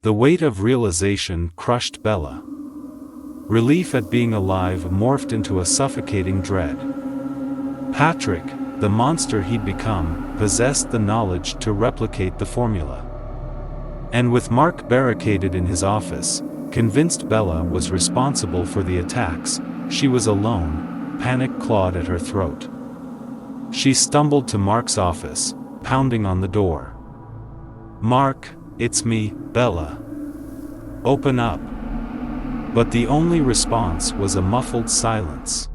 The weight of realization crushed Bella. Relief at being alive morphed into a suffocating dread. Patrick, the monster he'd become, possessed the knowledge to replicate the formula. And with Mark barricaded in his office, convinced Bella was responsible for the attacks, she was alone, panic clawed at her throat. She stumbled to Mark's office, pounding on the door. "Mark, it's me, Bella. Open up." But the only response was a muffled silence.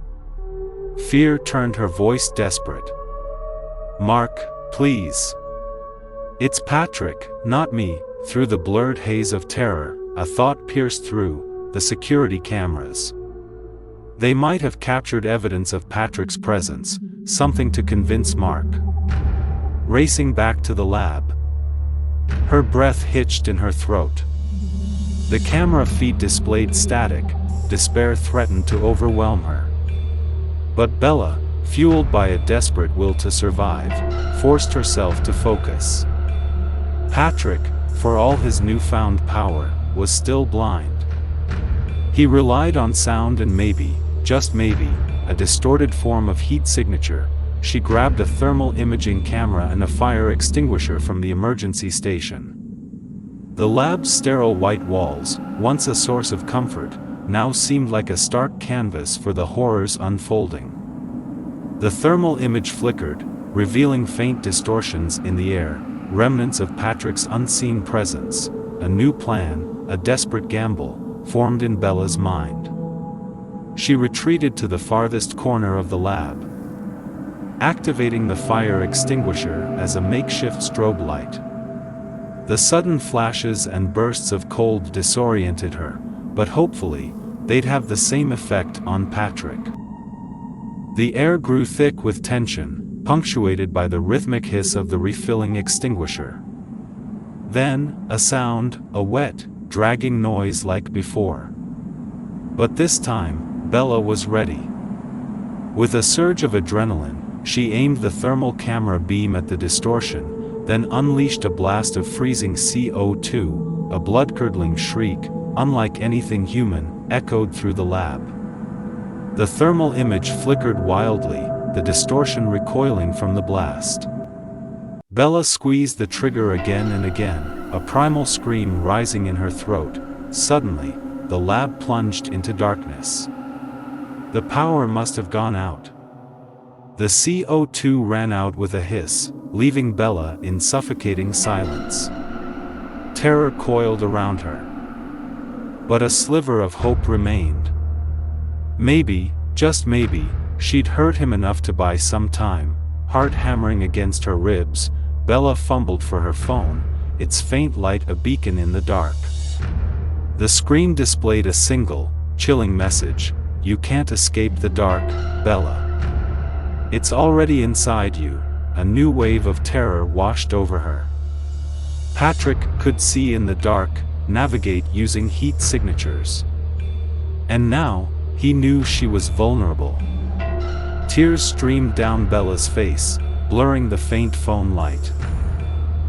Fear turned her voice desperate. "Mark, please. It's Patrick, not me." Through the blurred haze of terror, a thought pierced through the security cameras. They might have captured evidence of Patrick's presence, something to convince Mark. Racing back to the lab, her breath hitched in her throat. The camera feed displayed static, despair threatened to overwhelm her. But Bella, fueled by a desperate will to survive, forced herself to focus. Patrick, for all his newfound power, was still blind. He relied on sound and maybe, just maybe, a distorted form of heat signature. She grabbed a thermal imaging camera and a fire extinguisher from the emergency station. The lab's sterile white walls, once a source of comfort, now seemed like a stark canvas for the horrors unfolding. The thermal image flickered, revealing faint distortions in the air, remnants of Patrick's unseen presence. A new plan, a desperate gamble, formed in Bella's mind. She retreated to the farthest corner of the lab, activating the fire extinguisher as a makeshift strobe light. The sudden flashes and bursts of cold disoriented her, but hopefully, they'd have the same effect on Patrick. The air grew thick with tension, punctuated by the rhythmic hiss of the refilling extinguisher. Then, a sound, a wet, dragging noise like before. But this time, Bella was ready. With a surge of adrenaline, she aimed the thermal camera beam at the distortion, then unleashed a blast of freezing CO2, a blood-curdling shriek, unlike anything human, echoed through the lab. The thermal image flickered wildly, the distortion recoiling from the blast. Bella squeezed the trigger again and again, a primal scream rising in her throat. Suddenly, the lab plunged into darkness. The power must have gone out. The CO2 ran out with a hiss, leaving Bella in suffocating silence. Terror coiled around her. But a sliver of hope remained. Maybe, just maybe, she'd hurt him enough to buy some time. Heart hammering against her ribs, Bella fumbled for her phone, its faint light a beacon in the dark. The screen displayed a single, chilling message: "You can't escape the dark, Bella. It's already inside you." A new wave of terror washed over her. Patrick could see in the dark, navigate using heat signatures. And now, he knew she was vulnerable. Tears streamed down Bella's face, blurring the faint phone light.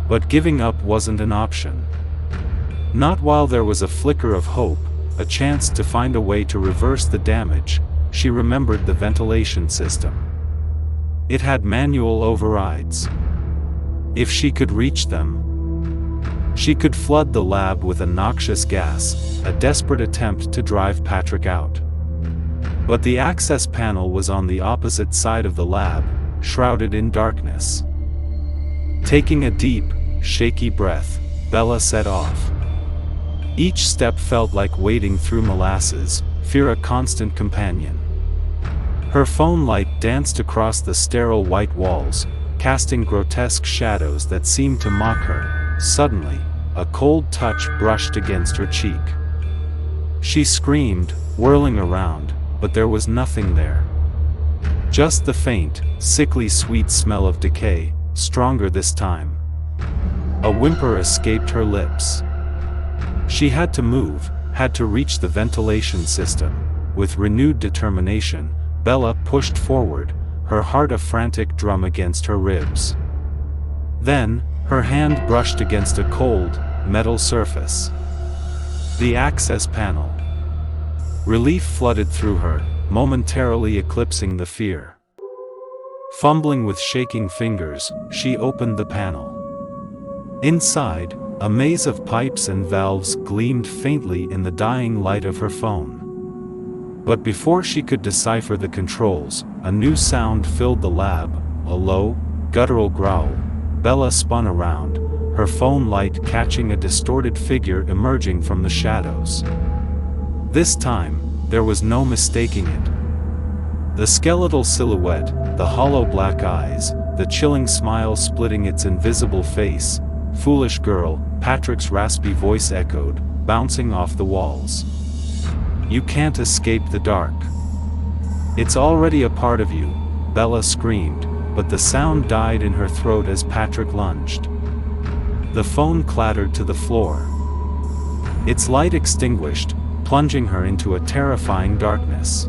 But giving up wasn't an option. Not while there was a flicker of hope, a chance to find a way to reverse the damage. She remembered the ventilation system. It had manual overrides. If she could reach them, she could flood the lab with a noxious gas, a desperate attempt to drive Patrick out. But the access panel was on the opposite side of the lab, shrouded in darkness. Taking a deep, shaky breath, Bella set off. Each step felt like wading through molasses, fear a constant companion. Her phone light danced across the sterile white walls, casting grotesque shadows that seemed to mock her. Suddenly, a cold touch brushed against her cheek. She screamed, whirling around, but there was nothing there. Just the faint, sickly sweet smell of decay, stronger this time. A whimper escaped her lips. She had to move, had to reach the ventilation system. With renewed determination, Bella pushed forward, her heart a frantic drum against her ribs. Then, her hand brushed against a cold, metal surface. The access panel. Relief flooded through her, momentarily eclipsing the fear. Fumbling with shaking fingers, she opened the panel. Inside, a maze of pipes and valves gleamed faintly in the dying light of her phone. But before she could decipher the controls, a new sound filled the lab, a low, guttural growl. Bella spun around, her phone light catching a distorted figure emerging from the shadows. This time, there was no mistaking it. The skeletal silhouette, the hollow black eyes, the chilling smile splitting its invisible face. "Foolish girl," Patrick's raspy voice echoed, bouncing off the walls. "You can't escape the dark. It's already a part of you," Bella screamed, but the sound died in her throat as Patrick lunged. The phone clattered to the floor. Its light extinguished, plunging her into a terrifying darkness.